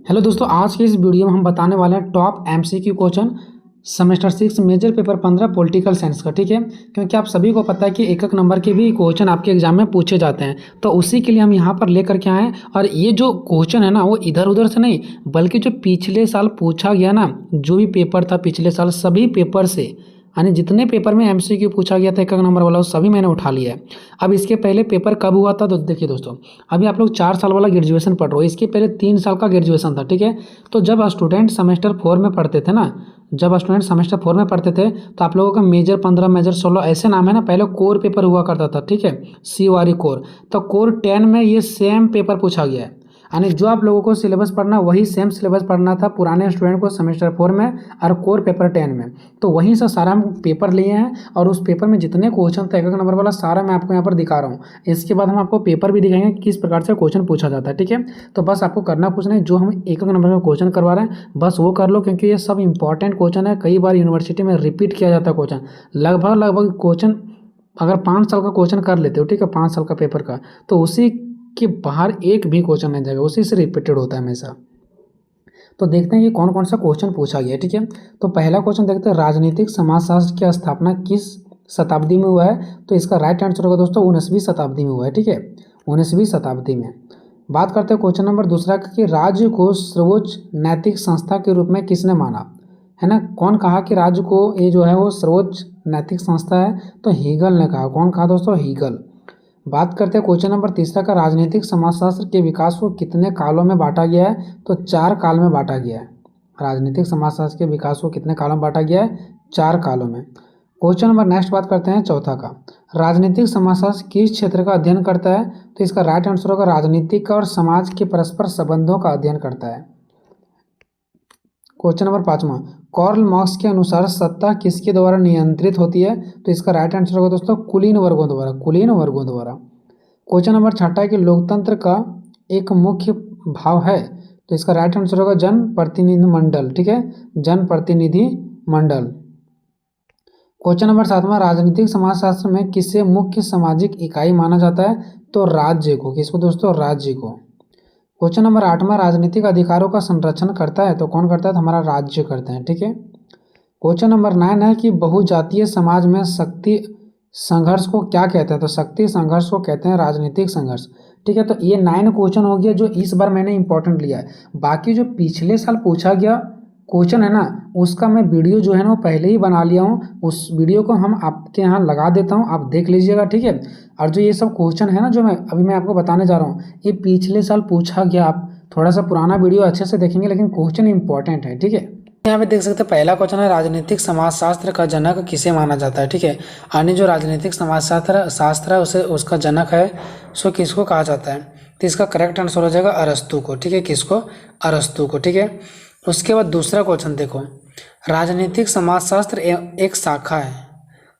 Hello दोस्तों, आज की इस वीडियो में हम बताने वाले हैं top MCQ question semester 6 major paper 15 political science का। ठीक है, क्योंकि आप सभी को पता है कि एक एक नंबर के भी क्वेश्चन आपके एग्जाम में पूछे जाते हैं, तो उसी के लिए हम यहाँ पर लेकर के आए हैं। और ये जो क्वेश्चन है ना, वो इधर उधर से नहीं, बल्कि जो पिछले साल पूछा गया ना, जो भी पेपर था पिछले साल, सभी पेपर से, यानी जितने पेपर में एमसीक्यू पूछा गया था एक एक नंबर वाला, वो सभी मैंने उठा लिया है। अब इसके पहले पेपर कब हुआ था, तो देखिए दोस्तों, अभी आप लोग 4 साल वाला ग्रेजुएशन पढ़ रहे हो, इसके पहले 3 साल का ग्रेजुएशन था। ठीक है, तो जब स्टूडेंट सेमेस्टर 4 में पढ़ते थे ना, जब स्टूडेंट सेमेस्टर 4 में पढ़ते थे, तो आप लोगों का मेजर 15 मेजर 16 ऐसे नाम है ना, पहले कोर पेपर हुआ करता था। ठीक है, CORE कोर, तो कोर 10 में ये सेम पेपर पूछा गया है। यानी जो आप लोगों को सिलेबस पढ़ना, वही सेम सिलेबस पढ़ना था पुराने स्टूडेंट को सेमेस्टर 4 में और कोर पेपर 10 में। तो वहीं से सारा हम पेपर लिए हैं, और उस पेपर में जितने क्वेश्चन थे एक एक नंबर वाला, सारा मैं आपको यहाँ पर दिखा रहा हूँ। इसके बाद हम आपको पेपर भी दिखाएंगे किस प्रकार से क्वेश्चन पूछा जाता है। ठीक है, तो बस आपको करना कुछ नहीं, जो हम एक एक नंबर का क्वेश्चन करवा रहे हैं बस वो कर लो, क्योंकि ये सब इंपॉर्टेंट क्वेश्चन है। कई बार यूनिवर्सिटी में रिपीट किया जाता है क्वेश्चन, लगभग क्वेश्चन अगर 5 साल का क्वेश्चन कर लेते हो, ठीक है, 5 साल का पेपर का, तो उसी के बाहर एक भी क्वेश्चन नहीं जाएगा, उसी से रिपीटेड होता है हमेशा। तो देखते हैं कि कौन कौन सा क्वेश्चन पूछा गया है। ठीक है, तो पहला क्वेश्चन देखते हैं, राजनीतिक समाजशास्त्र की स्थापना किस शताब्दी में हुआ है? तो इसका राइट आंसर होगा दोस्तों 19वीं शताब्दी में हुआ है। ठीक है, 19वीं शताब्दी में। बात करते हैं क्वेश्चन नंबर दूसरा कि राज्य को सर्वोच्च नैतिक संस्था के रूप में किसने माना है ना? कौन कहा कि राज्य को ये जो है वो सर्वोच्च नैतिक संस्था है? तो हीगल ने कहा। कौन कहा दोस्तों? हीगल। बात करते हैं क्वेश्चन नंबर तीसरा का, राजनीतिक समाजशास्त्र के विकास को कितने कालों में बांटा गया है? तो 4 काल में बांटा गया है। राजनीतिक समाजशास्त्र के विकास को कितने कालों में बांटा गया है? 4 कालों में। क्वेश्चन नंबर नेक्स्ट बात करते हैं चौथा का, राजनीतिक समाजशास्त्र किस क्षेत्र का अध्ययन करता है? तो इसका राइट आंसर होगा राजनीतिक और समाज के परस्पर संबंधों का अध्ययन करता है। क्वेश्चन नंबर 5वां, कार्ल मार्क्स के अनुसार सत्ता किसके द्वारा नियंत्रित होती है? तो इसका राइट आंसर होगा दोस्तों कुलीन वर्गों द्वारा, कुलीन वर्गों द्वारा। क्वेश्चन नंबर 6 कि लोकतंत्र का एक मुख्य भाव है? तो इसका राइट आंसर होगा जन प्रतिनिधि मंडल। ठीक है, जन प्रतिनिधि मंडल। क्वेश्चन नंबर 7वां, राजनीतिक समाजशास्त्र में किसे मुख्य सामाजिक इकाई माना जाता है? तो राज्य को। किसको दोस्तों? राज्य को। क्वेश्चन नंबर 8वां, राजनीतिक अधिकारों का संरक्षण करता है? तो कौन करता है? तो हमारा राज्य करते हैं। ठीक है, क्वेश्चन नंबर 9 है कि बहुजातीय समाज में शक्ति संघर्ष को क्या कहते हैं? तो शक्ति संघर्ष को कहते हैं राजनीतिक संघर्ष। ठीक है, तो ये 9 क्वेश्चन हो गया जो इस बार मैंने इंपॉर्टेंट लिया है। बाकी जो पिछले साल पूछा गया क्वेश्चन है ना, उसका मैं वीडियो जो है ना वो पहले ही बना लिया हूँ, उस वीडियो को हम आपके यहाँ लगा देता हूँ, आप देख लीजिएगा। ठीक है, और जो ये सब क्वेश्चन है ना जो मैं आपको बताने जा रहा हूँ, ये पिछले साल पूछा गया। आप थोड़ा सा पुराना वीडियो अच्छे से देखेंगे, लेकिन क्वेश्चन इंपॉर्टेंट है। ठीक है, यहाँ पे देख सकते हैं पहला क्वेश्चन है, राजनीतिक समाजशास्त्र का जनक किसे माना जाता है? ठीक है, यानी जो राजनीतिक समाजशास्त्र है उसे उसका जनक है, सो किसको कहा जाता है? तो इसका करेक्ट आंसर हो जाएगा अरस्तु को। ठीक है, किसको? अरस्तु को। ठीक है, उसके बाद दूसरा क्वेश्चन देखो, राजनीतिक समाजशास्त्र एक शाखा है।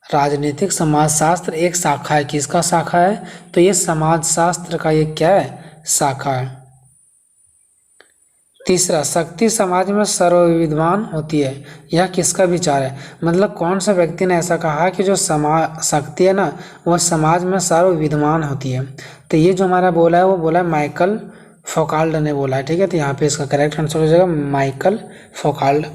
राजनीतिक समाजशास्त्र एक शाखा है, किसका शाखा है? तो ये समाजशास्त्र का ये क्या है? शाखा है। तीसरा, शक्ति समाज में सर्वविद्वान होती है, यह किसका विचार है? मतलब कौन सा व्यक्ति ने ऐसा कहा कि जो शक्ति है ना वह समाज में सर्वविद्वान होती है? तो ये जो हमारा बोला है वो बोला है माइकल फौकाल्ट ने बोला है। ठीक है, तो यहाँ पे इसका करेक्ट आंसर हो जाएगा माइकल फौकाल्ट।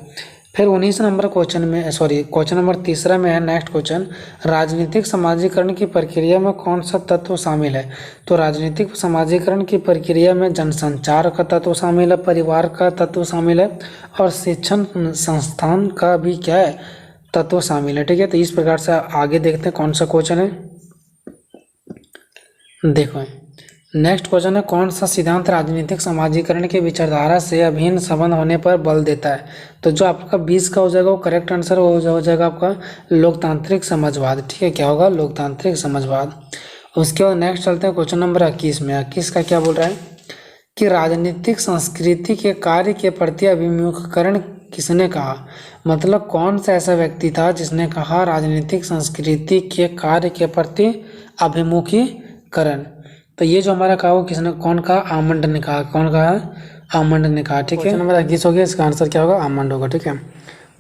फिर 19 नंबर क्वेश्चन में, क्वेश्चन नंबर तीसरा में है नेक्स्ट क्वेश्चन, राजनीतिक समाजीकरण की प्रक्रिया में कौन सा तत्व शामिल है? तो राजनीतिक समाजीकरण की प्रक्रिया में जनसंचार का तत्व शामिल है, परिवार का तत्व शामिल है, और शिक्षण संस्थान का भी क्या है? तत्व शामिल है। ठीक है, तो इस प्रकार से आगे देखते हैं कौन सा क्वेश्चन है। देखो नेक्स्ट क्वेश्चन है, कौन सा सिद्धांत राजनीतिक समाजीकरण की विचारधारा से अभिन्न संबंध होने पर बल देता है? तो जो आपका 20 का हो जाएगा वो करेक्ट आंसर हो जाएगा आपका लोकतांत्रिक समाजवाद। ठीक है, क्या होगा? लोकतांत्रिक समाजवाद। उसके बाद नेक्स्ट चलते हैं क्वेश्चन नंबर 21 में। 21 का क्या बोल रहा है कि राजनीतिक संस्कृति के कार्य के प्रति अभिमुखीकरण किसने कहा? मतलब कौन सा ऐसा व्यक्ति था जिसने कहा राजनीतिक संस्कृति के कार्य के प्रति अभिमुखीकरण? तो ये जो हमारा कहा वो किसने, कौन कहा? आमंड ने कहा। कौन कहा? आमंड ने कहा। ठीक है, क्वेश्चन नंबर 21 हो गया, इसका आंसर क्या होगा? आमंड होगा। ठीक है,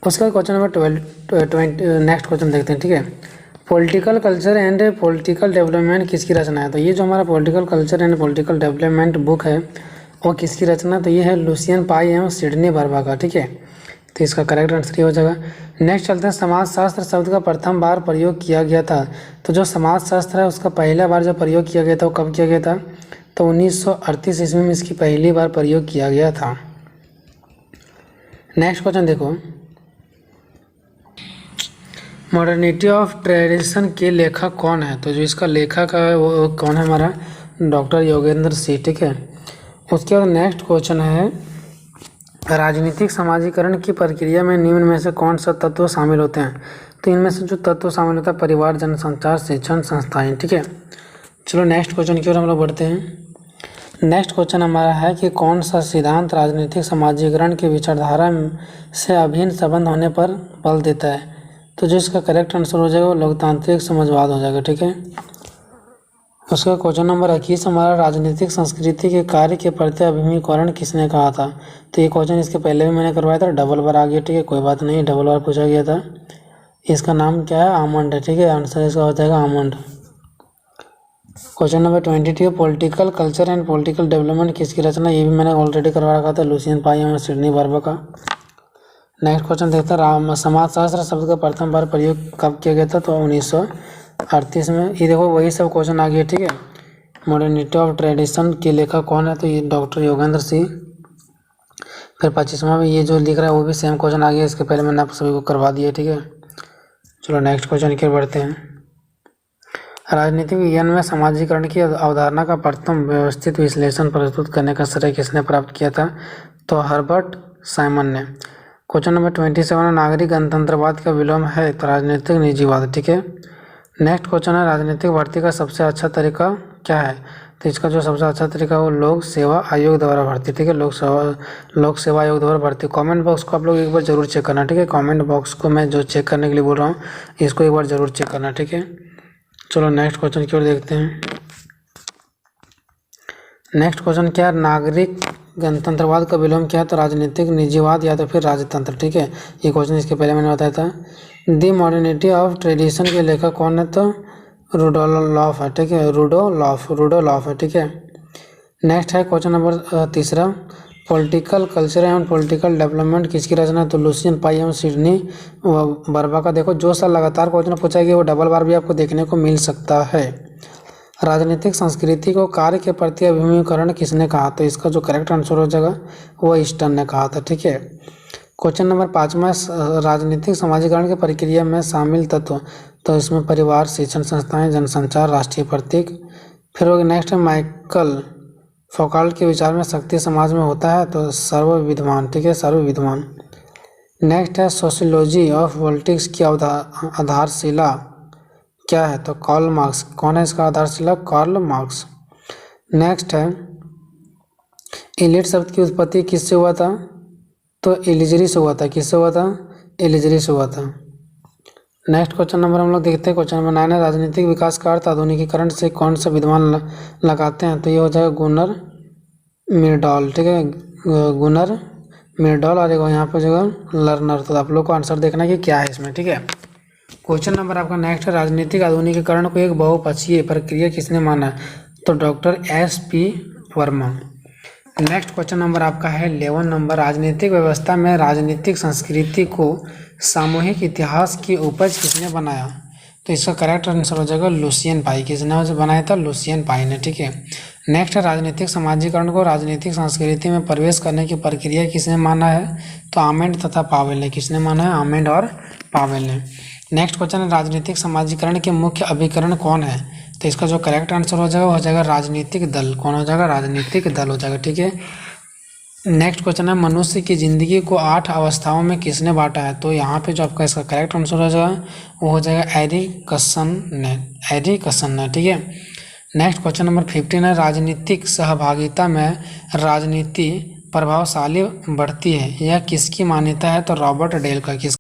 उसके बाद क्वेश्चन नंबर 12 नेक्स्ट क्वेश्चन देखते हैं। ठीक है, political culture and political development किसकी रचना है? तो ये जो हमारा political culture and political development book है वो किसकी रचना, तो ये है लुसियन पाई एवं सिडनी बर्बा का, ठीक है। तो इसका करेक्ट आंसर ये हो जाएगा। नेक्स्ट चलते हैं, समाजशास्त्र शब्द का प्रथम बार प्रयोग किया गया था। तो जो समाजशास्त्र है उसका पहला बार जो प्रयोग किया गया था वो कब किया गया था, तो 1938 ईस्वी में इसकी पहली बार प्रयोग किया गया था। नेक्स्ट क्वेश्चन देखो, मॉडर्निटी ऑफ ट्रेडिशन के लेखक कौन है। तो जो इसका लेखक है वो कौन है, हमारा डॉक्टर योगेंद्र सिंह, ठीक है। उसके बाद नेक्स्ट क्वेश्चन है, राजनीतिक समाजीकरण की प्रक्रिया में निम्न में से कौन सा तत्व शामिल होते हैं। तो इनमें से जो तत्व शामिल होता है, परिवार, जनसंचार, शिक्षण संस्थाएं, ठीक है। चलो नेक्स्ट क्वेश्चन की ओर हम लोग बढ़ते हैं। नेक्स्ट क्वेश्चन हमारा है कि कौन सा सिद्धांत राजनीतिक समाजीकरण की विचारधारा से अभिन्न संबंध होने पर बल देता है। तो जो इसका करेक्ट आंसर हो जाएगा वो लोकतांत्रिक समाजवाद हो जाएगा, ठीक है। उसका क्वेश्चन नंबर 21 हमारा, राजनीतिक संस्कृति के कार्य के प्रति अभिमुखीकरण किसने कहा था। तो ये क्वेश्चन इसके पहले भी मैंने करवाया था, डबल बार आ गया, ठीक है, कोई बात नहीं, डबल बार पूछा गया था। इसका नाम क्या है, आमंड है, ठीक है। आंसर इसका हो जाएगा almond. Question number 22, political culture and political development किसकी रचना, ये भी मैंने ऑलरेडी करवा रखा था, लुसियन पाई और सिडनी बर्बा का। नेक्स्ट क्वेश्चन देखते हैं, समाजशास्त्र शब्द का प्रथम बार प्रयोग कब किया गया था, तो 1938 में। ये देखो वही सब क्वेश्चन आ गया, ठीक है। मॉडर्निटी ऑफ ट्रेडिशन के लेखक कौन है, तो ये डॉक्टर योगेंद्र सिंह। फिर 25वां में ये जो लिख रहा है वो भी सेम क्वेश्चन आ गया, इसके पहले मैंने आप सभी को करवा दिया, ठीक है। चलो नेक्स्ट क्वेश्चन की ओर बढ़ते हैं। राजनीतिक विज्ञान में समाजीकरण की अवधारणा का प्रथम व्यवस्थित विश्लेषण प्रस्तुत करने का श्रेय किसने प्राप्त किया था, तो हर्बर्ट साइमन ने। क्वेश्चन नंबर 27, नागरिक गणतंत्रवाद का विलोम है, तो राजनीतिक निजीवाद, ठीक है। नेक्स्ट क्वेश्चन है, राजनीतिक भर्ती का सबसे अच्छा तरीका क्या है। तो इसका जो सबसे अच्छा तरीका है वो लोक सेवा आयोग द्वारा भर्ती, ठीक है। लोक सेवा आयोग द्वारा भर्ती। कमेंट बॉक्स को आप लोग एक बार जरूर चेक करना, ठीक है। कमेंट बॉक्स को मैं जो चेक करने के लिए बोल रहा हूँ इसको एक बार जरूर चेक करना, ठीक है। चलो नेक्स्ट क्वेश्चन की ओर देखते हैं। नेक्स्ट क्वेश्चन क्या है, नागरिक गणतंत्रवाद का विलोम क्या है, तो राजनीतिक निजीवाद या तो फिर राजतंत्र, ठीक है। ये क्वेश्चन इसके पहले मैंने बताया था। द मॉडर्निटी ऑफ ट्रेडिशन के लेखक कौन है, तो रूडोल्फ है, ठीक है। रूडोल्फ है, ठीक है। नेक्स्ट है question number 3, political culture and political development किसकी रचना है, तो लुसियन पाई एवं सिडनी बर्बा का। देखो जो सा लगातार क्वेश्चन पूछा गया वो डबल बार भी आपको देखने को मिल सकता है। राजनीतिक संस्कृति को कार्य के प्रति अभिमुखीकरण किसने कहा, तो इसका जो करेक्ट आंसर हो जाएगा वो ईस्टर्न ने कहा था, ठीक है। क्वेश्चन नंबर 5, राजनीतिक समाजीकरण की प्रक्रिया में शामिल तत्व, तो इसमें परिवार, शिक्षण संस्थाएं, जनसंचार, राष्ट्रीय प्रतीक। फिर नेक्स्ट है, माइकल फौकाल्ट के विचार में शक्ति समाज में होता है, तो सर्वविद्यमान, ठीक है, सर्वविद्यमान। नेक्स्ट है, सोशियोलॉजी ऑफ पॉलिटिक्स की आधारशिला क्या है, तो कार्ल मार्क्स। कौन है इसका आधारशिला, कार्ल मार्क्स। नेक्स्ट है, एलिट शब्द की उत्पत्ति किससे हुआ था, तो एलिजरी से हुआ था। किससे हुआ था, एलिजरी से हुआ था। नेक्स्ट क्वेश्चन नंबर हम लोग देखते हैं, क्वेश्चन नंबर 9 है, राजनीतिक विकास का अर्थ आधुनिकीकरण से कौन सा विद्वान लगाते हैं, तो ये हो जाएगा गुनर मिरडॉल, ठीक है। गुनर मिरडॉल और यहाँ पे जगह लर्नर। तो आप लोग को आंसर देखना है कि क्या है इसमें, ठीक है। क्वेश्चन नंबर आपका नेक्स्ट है, राजनीतिक आधुनिकीकरण को एक बहुपक्षीय प्रक्रिया किसने माना, तो doctor SP Verma. Next question number आपका है 11 नंबर, राजनीतिक व्यवस्था में राजनीतिक संस्कृति को सामूहिक इतिहास की उपज किसने बनाया, तो इसका करेक्ट आंसर हो जाएगा लुसियन पाई। किसने बनाया था, लुसियन पाई ने, ठीक है। नेक्स्ट है, राजनीतिक समाजीकरण को राजनीतिक संस्कृति में प्रवेश करने की प्रक्रिया किसने माना है, तो आमेंड तथा पावेल ने। किसने माना है, आमेंड और पावेल ने। नेक्स्ट क्वेश्चन है, राजनीतिक समाजीकरण के मुख्य अभिकरण कौन है, तो इसका जो करेक्ट आंसर हो जाएगा वो हो जाएगा राजनीतिक दल। कौन हो जाएगा, राजनीतिक दल हो जाएगा, ठीक है। नेक्स्ट क्वेश्चन है, मनुष्य की जिंदगी को 8 अवस्थाओं में किसने बांटा है, तो यहाँ पे जो आपका इसका करेक्ट आंसर हो जाएगा वो हो जाएगा एरिकसन ने, ठीक है। नेक्स्ट क्वेश्चन नंबर 15 है, राजनीतिक सहभागिता में राजनीति प्रभावशाली बढ़ती है, यह किसकी मान्यता है, तो रॉबर्ट डेल का।